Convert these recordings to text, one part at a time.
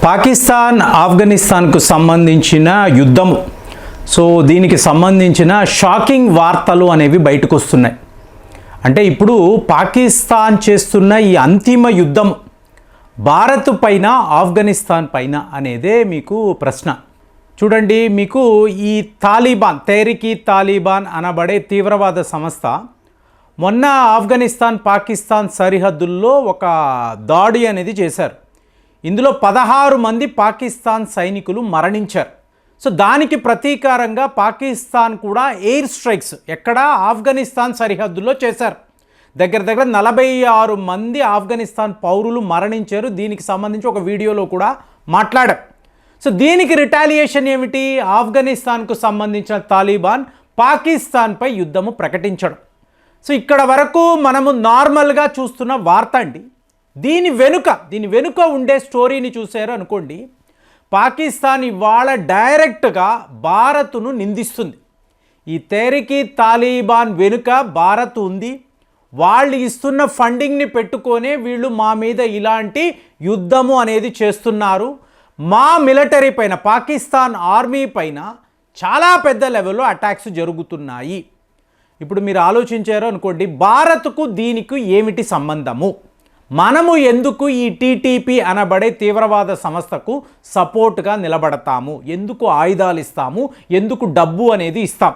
పాకిస్తాన్ ఆఫ్ఘనిస్తాన్కు సంబంధించిన యుద్ధం. సో దీనికి సంబంధించిన షాకింగ్ వార్తలు అనేవి బయటకు వస్తున్నాయి. అంటే ఇప్పుడు పాకిస్తాన్ చేస్తున్న ఈ అంతిమ యుద్ధం భారత్ పైన ఆఫ్ఘనిస్తాన్ పైన అనేదే మీకు ప్రశ్న. చూడండి, మీకు ఈ తాలిబాన్ తెహ్రీక్ తాలిబాన్ అనబడే తీవ్రవాద సంస్థ మొన్న ఆఫ్ఘనిస్తాన్ పాకిస్తాన్ సరిహద్దుల్లో ఒక దాడి అనేది చేశారు. ఇందులో 16 మంది పాకిస్తాన్ సైనికులు మరణించారు. సో దానికి ప్రతీకారంగా పాకిస్తాన్ కూడా ఎయిర్ స్ట్రైక్స్ ఎక్కడ ఆఫ్ఘనిస్తాన్ సరిహద్దుల్లో చేశారు. దగ్గర 46 మంది ఆఫ్ఘనిస్తాన్ పౌరులు మరణించారు. దీనికి సంబంధించి ఒక వీడియోలో కూడా మాట్లాడారు. సో దీనికి రిటాలియేషన్ ఏమిటి? ఆఫ్ఘనిస్తాన్కు సంబంధించిన తాలిబాన్ పాకిస్తాన్పై యుద్ధము ప్రకటించడం. సో ఇక్కడ వరకు మనము నార్మల్గా చూస్తున్న వార్త అండి. దీని వెనుక ఉండే స్టోరీని చూశారు అనుకోండి, పాకిస్తాన్ ఇవాళ డైరెక్ట్గా భారత్ను నిందిస్తుంది. ఈ తెహ్రీక్ తాలిబాన్ వెనుక భారత్ ఉంది, వాళ్ళు ఇస్తున్న ఫండింగ్ని పెట్టుకొనే వీళ్ళు మా మీద ఇలాంటి యుద్ధము అనేది చేస్తున్నారు, మా మిలిటరీ పైన పాకిస్తాన్ ఆర్మీ పైన చాలా పెద్ద లెవెల్లో అటాక్స్ జరుగుతున్నాయి. ఇప్పుడు మీరు ఆలోచించారు అనుకోండి, భారత్కు దీనికి ఏమిటి సంబంధము? మనము ఎందుకు ఈ టీటీపీ అనబడే తీవ్రవాద సంస్థకు సపోర్ట్గా నిలబడతాము? ఎందుకు ఆయుధాలు ఇస్తాము? ఎందుకు డబ్బు అనేది ఇస్తాం?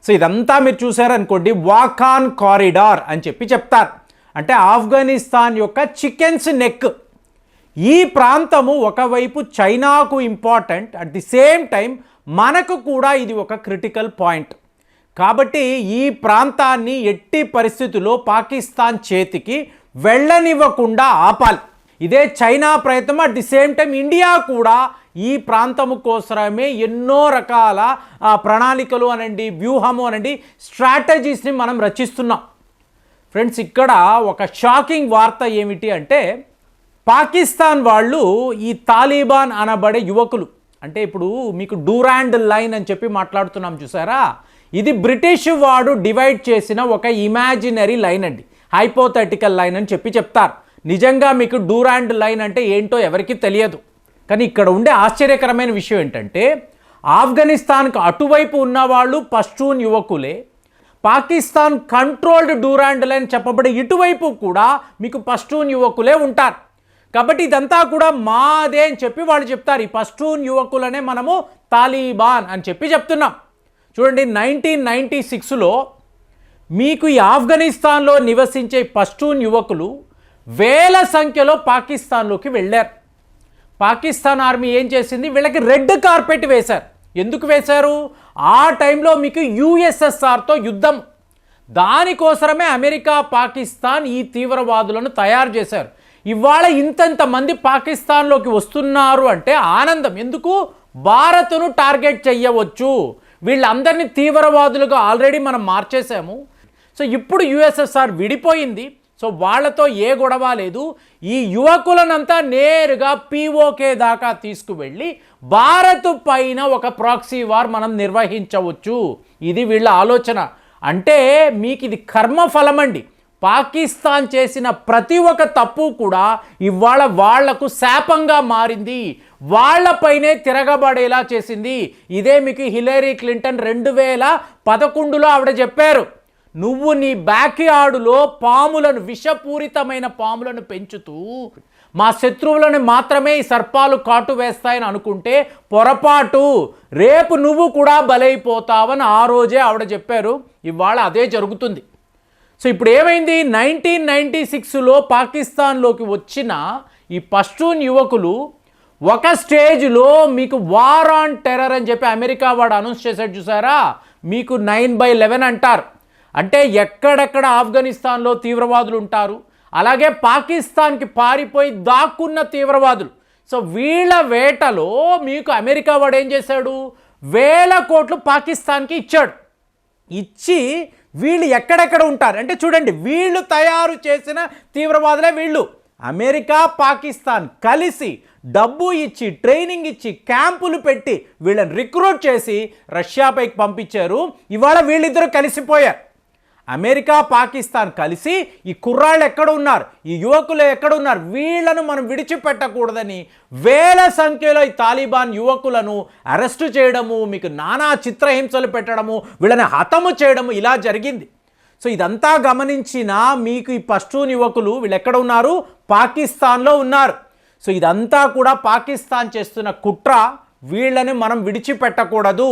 సో ఇదంతా మీరు చూసారనుకోండి, వాకాన్ కారిడార్ అని చెప్తారు. అంటే ఆఫ్ఘనిస్తాన్ యొక్క చికెన్స్ నెక్. ఈ ప్రాంతము ఒకవైపు చైనాకు important, at the same time మనకు కూడా ఇది ఒక క్రిటికల్ పాయింట్. కాబట్టి ఈ ప్రాంతాన్ని ఎట్టి పరిస్థితుల్లో పాకిస్తాన్ చేతికి వెళ్ళనివ్వకుండా ఆపాలి. ఇదే చైనా ప్రయత్నం. At the same time India కూడా ఈ ప్రాంతము కోసమే ఎన్నో రకాల ప్రణాళికలు అనండి, వ్యూహము అనండి, స్ట్రాటజీస్ని మనం రచిస్తున్నాం. ఫ్రెండ్స్, ఇక్కడ ఒక షాకింగ్ వార్త ఏమిటి అంటే, పాకిస్తాన్ వాళ్ళు ఈ తాలిబాన్ అనబడే యువకులు, అంటే ఇప్పుడు మీకు డూరాండ్ లైన్ అని చెప్పి మాట్లాడుతున్నాం చూసారా, ఇది బ్రిటిష్ వాడు డివైడ్ చేసిన ఒక ఇమాజినరీ లైన్ అండి, హైపోథెటికల్ లైన్ అని చెప్తారు. నిజంగా మీకు డూరాండ్ లైన్ అంటే ఏంటో ఎవరికీ తెలియదు. కానీ ఇక్కడ ఉండే ఆశ్చర్యకరమైన విషయం ఏంటంటే, ఆఫ్ఘనిస్తాన్కు అటువైపు ఉన్నవాళ్ళు పష్తూన్ యువకులే, పాకిస్తాన్ కంట్రోల్డ్ డూరాండ్ లైన్ చెప్పబడే ఇటువైపు కూడా మీకు పష్తూన్ యువకులే ఉంటారు. కాబట్టి ఇదంతా కూడా మాదే అని చెప్పి వాళ్ళు చెప్తారు. ఈ పష్తూన్ యువకులనే మనము తాలిబాన్ అని చెప్తున్నాం. చూడండి, 1996లో మీకు ఈ ఆఫ్ఘనిస్తాన్లో నివసించే పష్తూన్ యువకులు వేల సంఖ్యలో పాకిస్తాన్లోకి వెళ్ళారు. పాకిస్తాన్ ఆర్మీ ఏం చేసింది? వీళ్ళకి రెడ్ కార్పెట్ వేశారు. ఎందుకు వేశారు? ఆ టైంలో మీకు యుఎస్ఎస్ఆర్తో యుద్ధం. దానికోసమే అమెరికా పాకిస్తాన్ ఈ తీవ్రవాదులను తయారు చేశారు. ఇవాళ ఇంతంత మంది పాకిస్తాన్లోకి వస్తున్నారు అంటే ఆనందం. ఎందుకు? భారత్ను టార్గెట్ చెయ్యవచ్చు. వీళ్ళందరినీ తీవ్రవాదులుగా ఆల్రెడీ మనం మార్చేసాము. సో ఇప్పుడు యుఎస్ఎస్ఆర్ విడిపోయింది. సో వాళ్ళతో ఏ గొడవ లేదు. ఈ యువకులనంతా నేరుగా పీఓకే దాకా తీసుకువెళ్ళి భారత్ పైన ఒక ప్రాక్సీ వార్ మనం నిర్వహించవచ్చు. ఇది వీళ్ళ ఆలోచన. అంటే మీకు ఇది కర్మఫలం అండి. పాకిస్తాన్ చేసిన ప్రతి ఒక్క తప్పు కూడా ఇవాళ వాళ్లకు శాపంగా మారింది, వాళ్లపైనే తిరగబడేలా చేసింది. ఇదే మీకు హిల్లరీ క్లింటన్ 2011లో ఆవిడ చెప్పారు, నువ్వు నీ బ్యాక్ యార్డులో పాములను, విషపూరితమైన పాములను పెంచుతూ మా శత్రువులను మాత్రమే ఈ సర్పాలు కాటు వేస్తాయని అనుకుంటే పొరపాటు, రేపు నువ్వు కూడా బలైపోతావని ఆ రోజే ఆవిడ చెప్పారు. ఇవాళ అదే జరుగుతుంది. సో ఇప్పుడు ఏమైంది? 1996లో పాకిస్తాన్లోకి వచ్చిన ఈ పష్తూన్ యువకులు ఒక స్టేజ్లో మీకు వార్ ఆన్ టెర్రర్ అని చెప్పి అమెరికా వాడు అనౌన్స్ చేశాడు చూసారా, మీకు 9/11 అంటారు. అంటే ఎక్కడెక్కడ ఆఫ్ఘనిస్తాన్లో తీవ్రవాదులు ఉంటారు, అలాగే పాకిస్తాన్కి పారిపోయి దాక్కున్న తీవ్రవాదులు. సో వీళ్ళ వేటలో మీకు అమెరికా వాడు ఏం చేశాడు? వేల కోట్లు పాకిస్తాన్కి ఇచ్చాడు. ఇచ్చి వీళ్ళు ఎక్కడెక్కడ ఉంటారు అంటే చూడండి, వీళ్ళు తయారు చేసిన తీవ్రవాదులే వీళ్ళు. అమెరికా పాకిస్తాన్ కలిసి డబ్బు ఇచ్చి, ట్రైనింగ్ ఇచ్చి, క్యాంపులు పెట్టి వీళ్ళని రిక్రూట్ చేసి రష్యాపైకి పంపించారు. ఇవాళ వీళ్ళిద్దరూ కలిసిపోయారు. అమెరికా పాకిస్తాన్ కలిసి ఈ కుర్రాళ్ళు ఎక్కడ ఉన్నారు, ఈ యువకులు ఎక్కడ ఉన్నారు, వీళ్ళను మనం విడిచిపెట్టకూడదని వేల సంఖ్యలో ఈ తాలిబాన్ యువకులను అరెస్టు చేయడము, మీకు నానా చిత్రహింసలు పెట్టడము, వీళ్ళని హతము చేయడము ఇలా జరిగింది. సో ఇదంతా గమనించిన మీకు ఈ పష్తూన్ యువకులు వీళ్ళు ఎక్కడ ఉన్నారు, పాకిస్తాన్లో ఉన్నారు. సో ఇదంతా కూడా పాకిస్తాన్ చేస్తున్న కుట్ర, వీళ్ళని మనం విడిచిపెట్టకూడదు,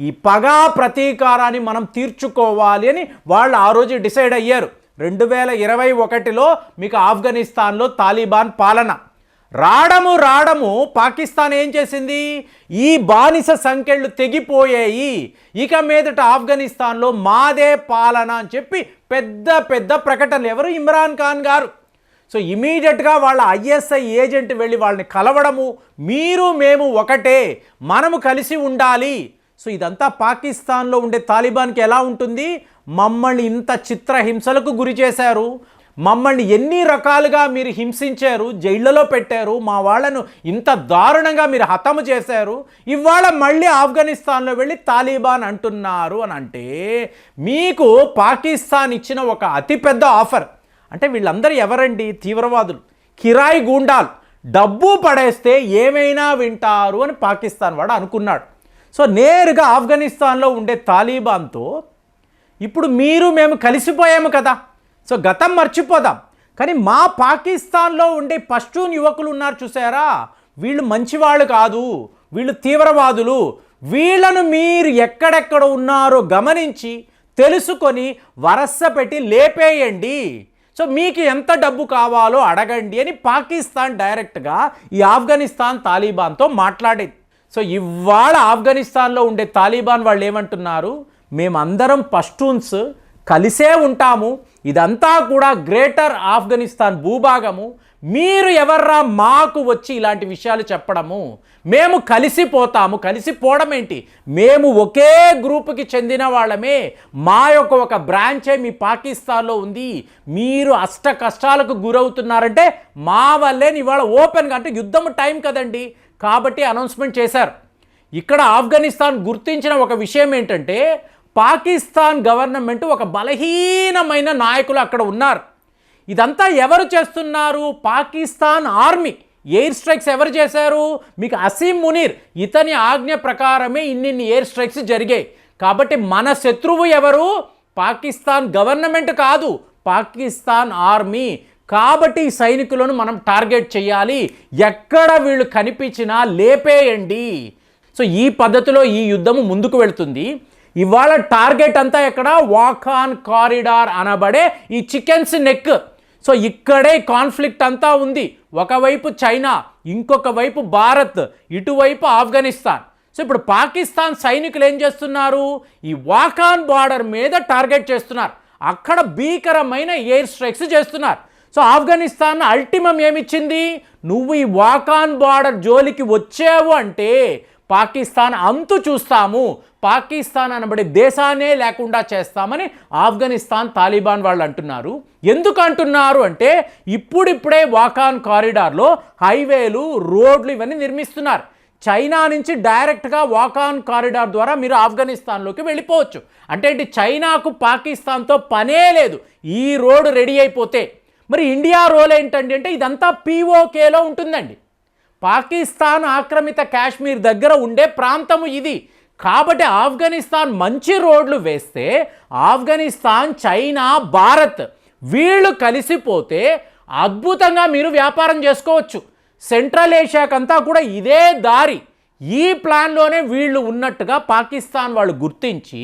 ఈ పగా ప్రతీకారాన్ని మనం తీర్చుకోవాలి అని వాళ్ళు ఆ రోజు డిసైడ్ అయ్యారు. 2021లో మీకు ఆఫ్ఘనిస్తాన్లో తాలిబాన్ పాలన రావడము పాకిస్తాన్ ఏం చేసింది, ఈ బానిస సంఖ్యలు తెగిపోయాయి, ఇక మీదట ఆఫ్ఘనిస్తాన్లో మాదే పాలన అని చెప్పి పెద్ద పెద్ద ప్రకటనలు. ఎవరు, ఇమ్రాన్ ఖాన్ గారు. సో ఇమీడియట్గా వాళ్ళ ఐఎస్ఐ ఏజెంట్ వెళ్ళి వాళ్ళని కలవడము, మీరు మేము ఒకటే, మనము కలిసి ఉండాలి. సో ఇదంతా పాకిస్తాన్లో ఉండే తాలిబాన్కి ఎలా ఉంటుంది, మమ్మల్ని ఇంత చిత్రహింసలకు గురి చేశారు, మమ్మల్ని ఎన్ని రకాలుగా మీరు హింసించారు, జైళ్ళలో పెట్టారు, మా వాళ్ళను ఇంత దారుణంగా మీరు హతము చేశారు, ఇవాళ మళ్ళీ ఆఫ్ఘనిస్తాన్లో వెళ్ళి తాలిబాన్ అంటున్నారు అని అంటే మీకు పాకిస్తాన్ ఇచ్చిన ఒక అతిపెద్ద ఆఫర్. అంటే వీళ్ళందరూ ఎవరండి, తీవ్రవాదులు, కిరాయి గూండాలు, డబ్బు పడేస్తే ఏమైనా వింటారు అని పాకిస్తాన్ వాడు అనుకున్నాడు. సో నేరుగా ఆఫ్ఘనిస్తాన్లో ఉండే తాలిబాన్తో ఇప్పుడు మీరు మేము కలిసిపోయాము కదా, సో గతం మర్చిపోదాం, కానీ మా పాకిస్తాన్లో ఉండే పష్తూన్ యువకులు ఉన్నారు చూసారా, వీళ్ళు మంచివాళ్ళు కాదు, వీళ్ళు తీవ్రవాదులు, వీళ్ళను మీరు ఎక్కడెక్కడ ఉన్నారో గమనించి తెలుసుకొని వరస పెట్టి లేపేయండి, సో మీకు ఎంత డబ్బు కావాలో అడగండి అని పాకిస్తాన్ డైరెక్ట్గా ఈ ఆఫ్ఘనిస్తాన్ తాలిబాన్తో మాట్లాడేది. సో ఇవాళ ఆఫ్ఘనిస్తాన్లో ఉండే తాలిబాన్ వాళ్ళు ఏమంటున్నారు, మేమందరం పష్తూన్స్ కలిసే ఉంటాము, ఇదంతా కూడా గ్రేటర్ ఆఫ్ఘనిస్తాన్ భూభాగము, మీరు ఎవర్రా మాకు వచ్చి ఇలాంటి విషయాలు చెప్పడము, మేము కలిసిపోతాము, కలిసిపోవడం ఏంటి, మేము ఒకే గ్రూప్కి చెందిన వాళ్ళమే, మా యొక్క ఒక బ్రాంచే మీ పాకిస్తాన్లో ఉంది, మీరు అష్ట కష్టాలకు గురవుతున్నారంటే మా వల్లే ఇవాళ ఓపెన్గా, అంటే యుద్ధం టైం కదండి కాబట్టి అనౌన్స్మెంట్ చేశారు. ఇక్కడ ఆఫ్ఘనిస్తాన్ గుర్తించిన ఒక విషయం ఏంటంటే పాకిస్తాన్ గవర్నమెంట్ ఒక బలహీనమైన నాయకులు అక్కడ ఉన్నారు. ఇదంతా ఎవరు చేస్తున్నారు, పాకిస్తాన్ ఆర్మీ. ఎయిర్ స్ట్రైక్స్ ఎవరు చేశారు, మీకు అసీం మునీర్, ఇతని ఆజ్ఞ ప్రకారమే ఇన్ని ఎయిర్ స్ట్రైక్స్ జరిగాయి. కాబట్టి మన శత్రువు ఎవరు, పాకిస్తాన్ గవర్నమెంట్ కాదు, పాకిస్తాన్ ఆర్మీ. కాబట్టి ఈ సైనికులను మనం టార్గెట్ చేయాలి, ఎక్కడ వీళ్ళు కనిపించినా లేపేయండి. సో ఈ పద్ధతిలో ఈ యుద్ధము ముందుకు వెళ్తుంది. ఇవాళ టార్గెట్ అంతా ఎక్కడ, వాఖాన్ కారిడార్ అనబడే ఈ చికెన్స్ నెక్. సో ఇక్కడే కాన్ఫ్లిక్ట్ అంతా ఉంది. ఒకవైపు చైనా, ఇంకొక వైపు భారత్, ఇటువైపు ఆఫ్ఘనిస్తాన్. సో ఇప్పుడు పాకిస్తాన్ సైనికులు ఏం చేస్తున్నారు, ఈ వాఖాన్ బార్డర్ మీద టార్గెట్ చేస్తున్నారు, అక్కడ భీకరమైన ఎయిర్ స్ట్రైక్స్ చేస్తున్నారు. సో ఆఫ్ఘనిస్తాన్ అల్టిమం ఏమిచ్చింది, నువ్వు ఈ వాఖాన్ బార్డర్ జోలికి వచ్చావు అంటే పాకిస్తాన్ అంతు చూస్తాము, పాకిస్తాన్ అనబడే దేశాన్నే లేకుండా చేస్తామని ఆఫ్ఘనిస్తాన్ తాలిబాన్ వాళ్ళు అంటున్నారు. ఎందుకు అంటున్నారు అంటే ఇప్పుడిప్పుడే వాఖాన్ కారిడార్లో హైవేలు, రోడ్లు ఇవన్నీ నిర్మిస్తున్నారు. చైనా నుంచి డైరెక్ట్గా వాఖాన్ కారిడార్ ద్వారా మీరు ఆఫ్ఘనిస్తాన్లోకి వెళ్ళిపోవచ్చు. అంటే చైనాకు పాకిస్తాన్తో పనే లేదు, ఈ రోడ్డు రెడీ అయిపోతే. మరి ఇండియా రోల్ ఏంటండి అంటే ఇదంతా పీఓకేలో ఉంటుందండి. పాకిస్తాన్ ఆక్రమిత కాశ్మీర్ దగ్గర ఉండే ప్రాంతము ఇది. కాబట్టి ఆఫ్ఘనిస్తాన్ మంచి రోడ్లు వేస్తే ఆఫ్ఘనిస్తాన్, చైనా, భారత్ వీళ్ళు కలిసిపోతే అద్భుతంగా మీరు వ్యాపారం చేసుకోవచ్చు. సెంట్రల్ ఏషియాకంతా కూడా ఇదే దారి. ఈ ప్లాన్లోనే వీళ్ళు ఉన్నట్టుగా పాకిస్తాన్ వాళ్ళు గుర్తించి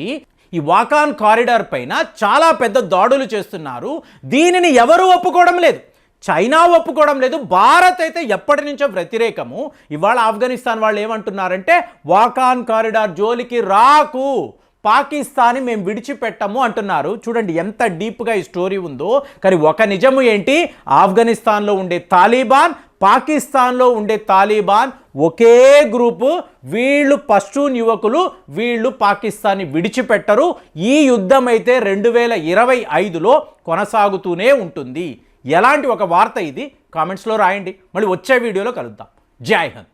ఈ వాఖాన్ కారిడార్ పైన చాలా పెద్ద దాడులు చేస్తున్నారు. దీనిని ఎవరు ఒప్పుకోవడం లేదు, చైనా ఒప్పుకోవడం లేదు, భారత్ అయితే ఎప్పటి నుంచో వ్యతిరేకము. ఇవాళ ఆఫ్ఘనిస్తాన్ వాళ్ళు ఏమంటున్నారంటే వాఖాన్ కారిడార్ జోలికి రాకు, పాకిస్తాన్ని మేము విడిచిపెట్టము అంటున్నారు. చూడండి ఎంత డీప్గా ఈ స్టోరీ ఉందో. కానీ ఒక నిజము ఏంటి, ఆఫ్ఘనిస్తాన్లో ఉండే తాలిబాన్, పాకిస్తాన్లో ఉండే తాలిబాన్ ఒకే గ్రూపు. వీళ్ళు పష్తూన్ యువకులు, వీళ్ళు పాకిస్తాన్ని విడిచిపెట్టరు. ఈ యుద్ధం అయితే 2025లో కొనసాగుతూనే ఉంటుంది. ఎలాంటి ఒక వార్త ఇది, కామెంట్స్లో రాయండి. మళ్ళీ వచ్చే వీడియోలో కలుద్దాం. జై హింద్.